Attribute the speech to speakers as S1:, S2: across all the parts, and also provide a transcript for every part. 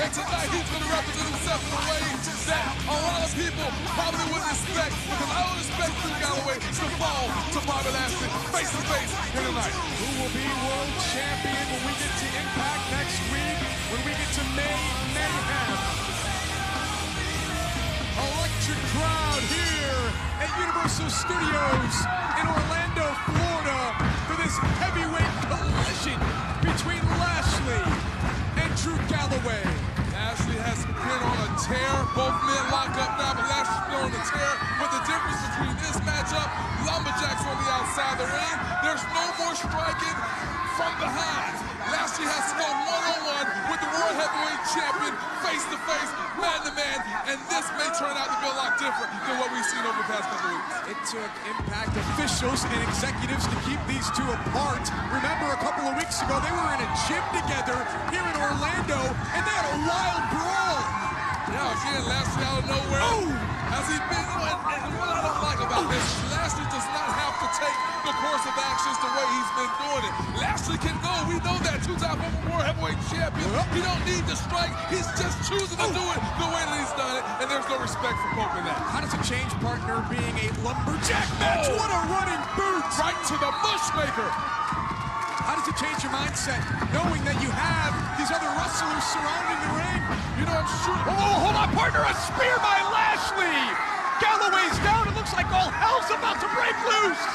S1: And tonight he's going to represent himself in a way that a lot of people probably wouldn't expect, because I don't expect Drew Galloway to fall to Bobby Lashley face to face here tonight.
S2: Who will be world champion when we get to Impact next week, when we get to Mayhem? Electric crowd here at Universal Studios in Orlando, Florida for this heavyweight collision between Lashley and Drew Galloway.
S1: Lashley has been on a tear. Both men lock up now, but Lashley's been on a tear. But the difference between this matchup, Lumberjack's on the outside of the ring. There's no more striking from behind. Lashley has to go one-on-one with the World Heavyweight Champion, face-to-face, man-to-man, and this may turn out to be a lot different than what we've seen over the past couple weeks.
S2: It took Impact officials and executives to keep these two apart. Remember, a couple of weeks ago, they were in a gym together here in Orlando, and they had a wild brawl.
S1: Yeah, again, Lashley out of nowhere.
S2: Oh!
S1: Has he been, and what I don't like about this, Lashley does not have to take the course of actions the way he's been doing it. Lashley can go, we know that, two-time World Heavyweight Champion. He don't need to strike, he's just choosing to do it the way that he's done it, and there's no respect for poking that.
S2: How does it change, partner, being a Lumberjack match? What a running boot!
S1: Right to the mushmaker.
S2: How does it change your mindset, knowing that you have these other wrestlers surrounding the ring?
S1: You know, I'm sure.
S2: Oh, hold on, partner, a spear by Lashley! Galloway's down, it looks like all hell's about to break loose!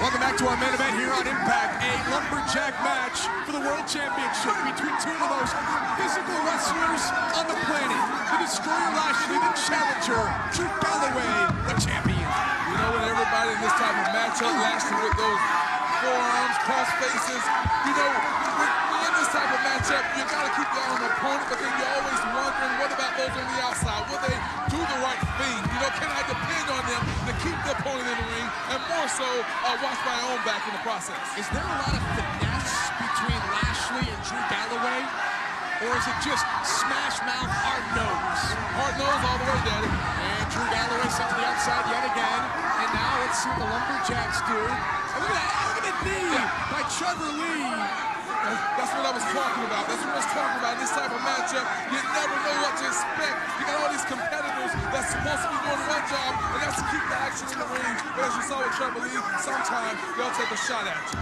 S2: Welcome back to our main event here on Impact, a Lumberjack match for the World Championship between two of the most physical wrestlers on the planet. The Destroyer Lashley, the challenger, Drew Galloway, the champion.
S1: You know, when everybody in this type of matchup, Lashley with those forearms, cross faces, you know, when in this type of matchup, you got to keep your eye on the opponent, but then you're always wondering, what about those on the outside? Will they do the right thing? You know, can I depend on them to keep the opponent in the ring, and more so, watch my own back in the process?
S2: Is there a lot of finesse between Lashley and Drew Galloway, or is it just smash mouth, hard nose?
S1: Hard nose all the way, Daddy.
S2: And Drew Galloway sent to the outside yet again, and now let's see what the Lumberjacks do. And look at that, look at the knee by Trevor Lee.
S1: That's what I was talking about. That's what I was talking about. In this type of matchup, you never know what to expect. You got all these competitors that's supposed to be doing one job, and that's to keep the action in the ring. But as you saw with Trevor Lee, sometimes they'll take a shot at you.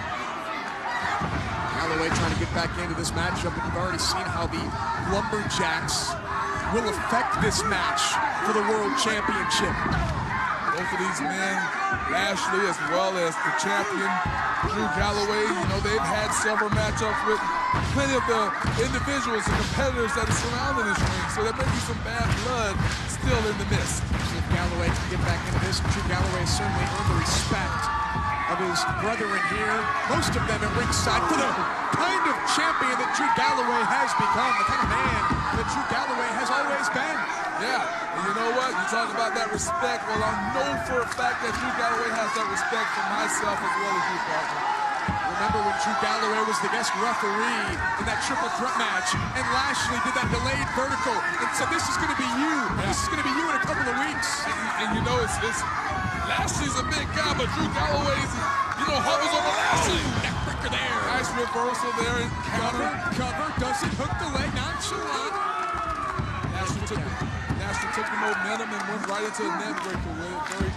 S2: Galloway trying to get back into this matchup, and you've already seen how the Lumberjacks will affect this match for the World Championship.
S1: Both of these men, Lashley as well as the champion, Drew Galloway, you know, they've had several matchups with plenty of the individuals and competitors that are surrounding this ring, so there may be some bad blood still in the midst.
S2: If Galloway can get back into this, Drew Galloway has certainly earned the respect of his brethren here, most of them at ringside, for the kind of champion that Drew Galloway has become, the kind of man that Drew Galloway has always been.
S1: Yeah, and you know what? You talk about that respect. Well, I know for a fact that Drew Galloway has that respect for myself as well as you, partner.
S2: Remember when Drew Galloway was the guest referee in that triple threat match, and Lashley did that delayed vertical and said, this is going to be you. Yeah. This is going to be you in a couple of weeks.
S1: And you know, it's Lashley's a big guy, but Drew Galloway's, you know, hovers over Lashley.
S2: Neckbreaker there.
S1: Nice reversal there. And
S2: cover, doesn't hook the leg, nonchalant.
S1: Lashley took the momentum and went right into a neck breaker with it.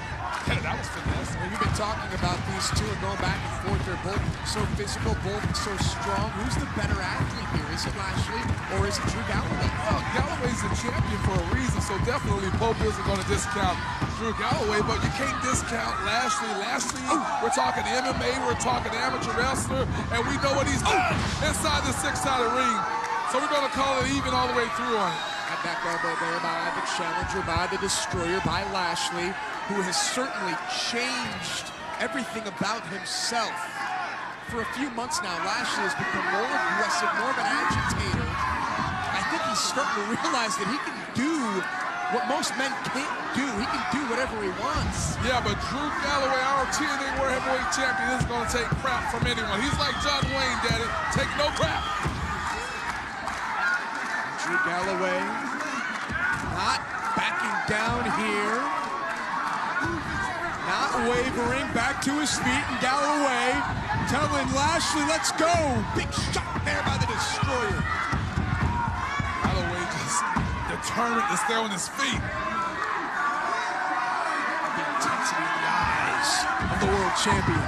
S1: That was finesse.
S2: I mean, we've been talking about these two and going back and forth. They're both so physical, both so strong. Who's the better athlete here? Is it Lashley or is it Drew Galloway?
S1: Well, Galloway's a champion for a reason, so definitely Pope isn't going to discount Drew Galloway, but you can't discount Lashley. Lashley, we're talking MMA, we're talking amateur wrestler, and we know what he's done inside the six-sided ring. So we're going to call it even all the way through on it.
S2: That back elbow there by the challenger, by the destroyer, by Lashley, who has certainly changed everything about himself. For a few months now, Lashley has become more aggressive, more of an agitator. I think he's starting to realize that he can do what most men can't do. He can do whatever he wants.
S1: Yeah, but Drew Galloway, our TNA World Heavyweight Champion, isn't going to take crap from anyone. He's like John Wayne, daddy. Take no crap.
S2: Drew Galloway not backing down here. Not wavering, back to his feet, and Galloway telling Lashley, let's go. Big shot there by the Destroyer.
S1: Galloway just determined to stay on his feet.
S2: The intensity in the eyes of the world champion.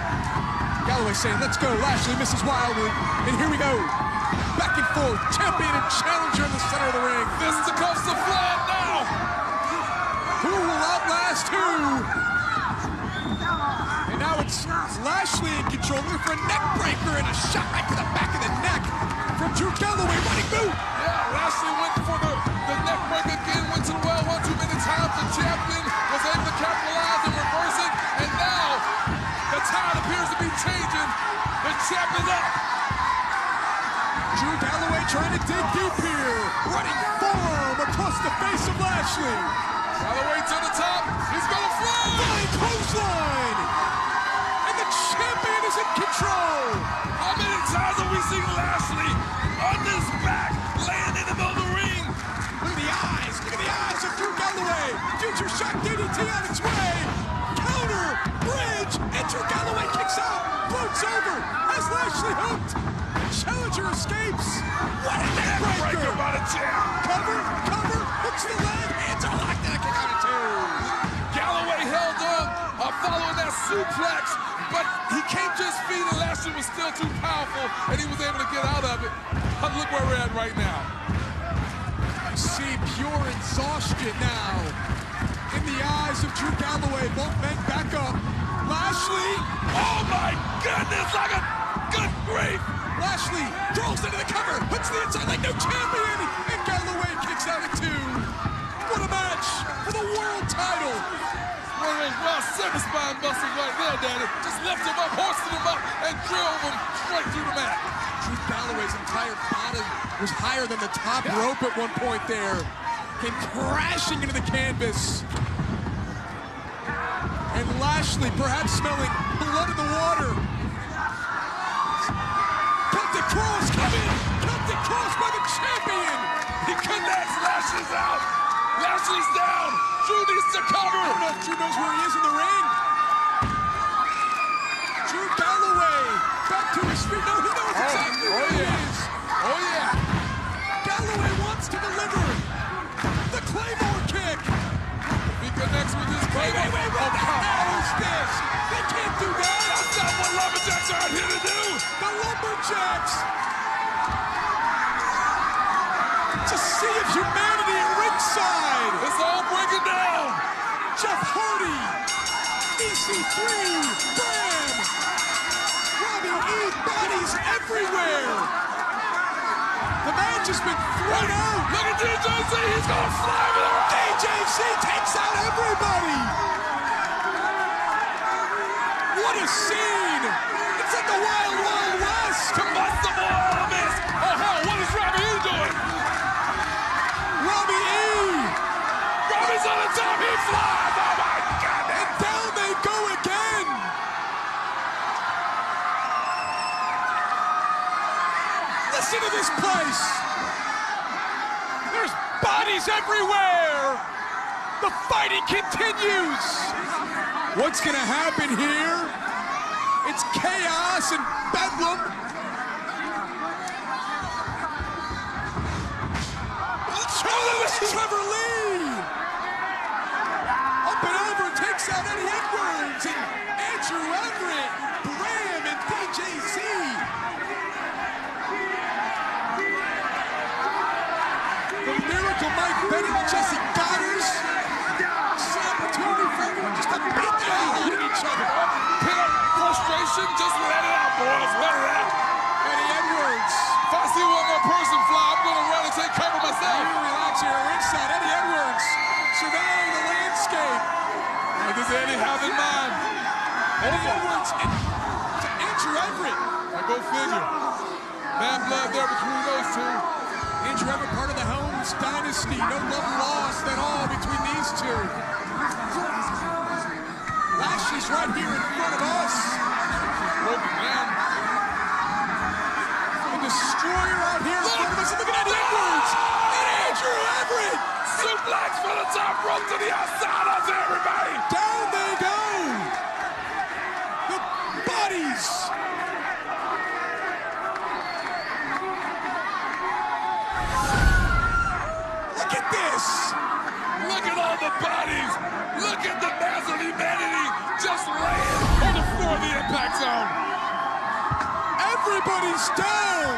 S2: Galloway saying, let's go. Lashley misses wildly, and here we go. Back and forth, champion and challenger in the center of the ring.
S1: Fisticuffs to flag now.
S2: Who will outlast who? And now it's Lashley in control, looking for a neck breaker and a shot right to the back of the neck from Drew Galloway, running boot.
S1: Yeah, Lashley went for the neck break again, went to the well one too many times. The champion was able to capitalize and reverse it, and now the tide appears to be changing. The champ is up.
S2: Drew Galloway trying to dig deep here, running forearm across the face of Lashley.
S1: Galloway to the top, he's gonna fly!
S2: Flying clothesline! And the champion is in control!
S1: How many times have we seen Lashley on this back, laying in the middle of the ring?
S2: Look at the eyes of Drew Galloway! Future shot DDT on its way! Counter, bridge, and Drew Galloway kicks out, floats over, has Lashley hooked! Challenger escapes! What a neck breaker
S1: by the champ!
S2: Cover, hooks the leg, hands are locked, and a kick out of two!
S1: Galloway held on, following that suplex, but he came to his feet and Lashley was still too powerful, and he was able to get out of it. But look where we're at right now.
S2: See pure exhaustion now in the eyes of Drew Galloway. Both men back up. Lashley!
S1: Oh my goodness, like a good grief!
S2: Lashley throws into the cover, hooks the inside like no champion, and Galloway kicks out at two. What a match for the world title!
S1: One of those Ross Simmons spine busters right there, Daddy. Just lift him up, hoisted him up, and drove him straight through the mat.
S2: Drew Galloway's entire body was higher than the top rope at one point there. Came crashing into the canvas. And Lashley perhaps smelling blood in the water. Celtic Cross coming! Celtic Cross by the champion!
S1: He connects, Lashley's out! Lashley's down! Drew needs to cover!
S2: I don't know if Drew knows where he is in the ring. Drew Galloway back to his feet. No, he knows exactly where he is.
S1: Oh yeah!
S2: Galloway wants to deliver the Claymore kick.
S1: He connects with his Claymore.
S2: Wait, what the hell is this? They can't do that.
S1: That's not what Lumberjacks are out here to do!
S2: The Lumberjacks! To see if humanity at ringside!
S1: It's all breaking down!
S2: Jeff Hardy! EC3! Bram! Robbie E! Bodies everywhere! The match has been thrown out!
S1: Look at DJC! He's gonna fly with the ring!
S2: DJC takes out everybody! What a scene! It's like the Wild Wild West!
S1: Combustible elements! Oh hell, what is Robbie E doing?
S2: Robbie E!
S1: Robbie's on the top, he flies! Oh my God!
S2: And down they go again! Listen to this place! There's bodies everywhere! The fighting continues! What's gonna happen here? It's chaos and bedlam. Trevor Lee! Up and over, takes out Eddie Edwards and Andrew Everett, Bram and DJZ. The Miracle Mike Bennett and Jesse Goddard. This is an opportunity for everyone just to beat the hell out of each other.
S1: Pin up frustration, just let it out, boys, let it out.
S2: Eddie Edwards.
S1: If I see one more person fly, I'm gonna run and take cover myself.
S2: You relax here, ringside. Eddie Edwards surveying the landscape.
S1: What does Eddie have in mind?
S2: Eddie Edwards and Andrew Everett.
S1: Now go figure. Bad blood there between those two.
S2: Andrew Everett, part of the Holmes dynasty. No love lost at all between these two. Lashley's right here in front of us.
S1: Broken man.
S2: The Destroyer out here in front of us. And look at Eddie Edwards and Andrew Everett.
S1: Suplex from the top rope to the outside of everybody.
S2: Down they go. The bodies Everybody's down.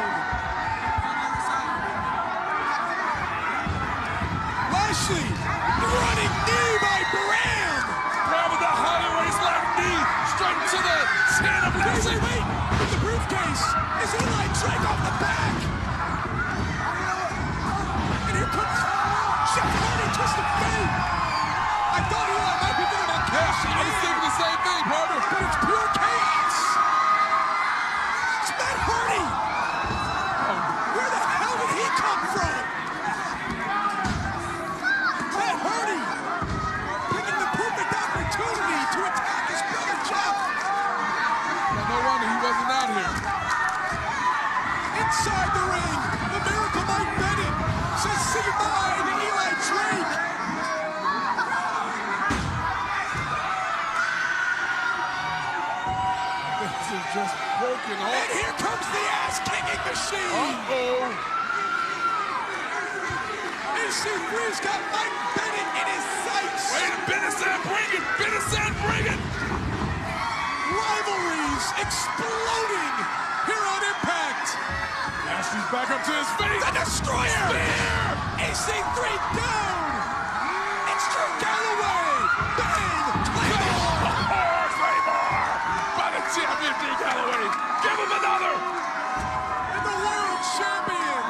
S2: Lashley, running knee by Bram.
S1: Bram with the high waistline knee straight into the chin of Lashley.
S2: Wait, with the briefcase. Is Eli Drake off the back? And here comes Jeff Hardy, twist of fate. I thought Eli might be thinking about cashing
S1: I was thinking the same thing, partner.
S2: but it's pure chaos. It's Matt Hardy. Where the hell did he come from? Matt Hardy picking the perfect opportunity to attack his brother Jeff.
S1: No wonder he wasn't out here.
S2: Inside the ring, the Miracle Mike Bennett says see bye to Eli Drake.
S1: This is just broken.
S2: And here comes the ass-kicking machine. EC3's got Mike Bennett in his sights.
S1: Wait, Bennett said bring it. Bennett said bring it.
S2: Rivalries exploding here on Impact.
S1: Lashley's back up to his feet.
S2: The Destroyer.
S1: Spear.
S2: EC3 down. It's Drew Galloway. Bang. Claymore.
S1: Claymore by the champion Drew Galloway. Give him another.
S2: And the world champion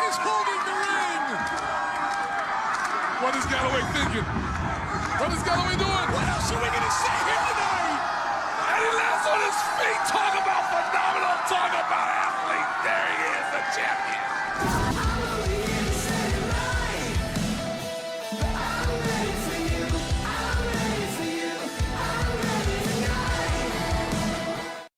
S2: is holding the ring.
S1: What is Galloway thinking? What is Galloway doing?
S2: What else are we going to see here tonight?
S1: And he lands on his feet. Talk about phenomenal. Talk about athlete. There he is, the champion.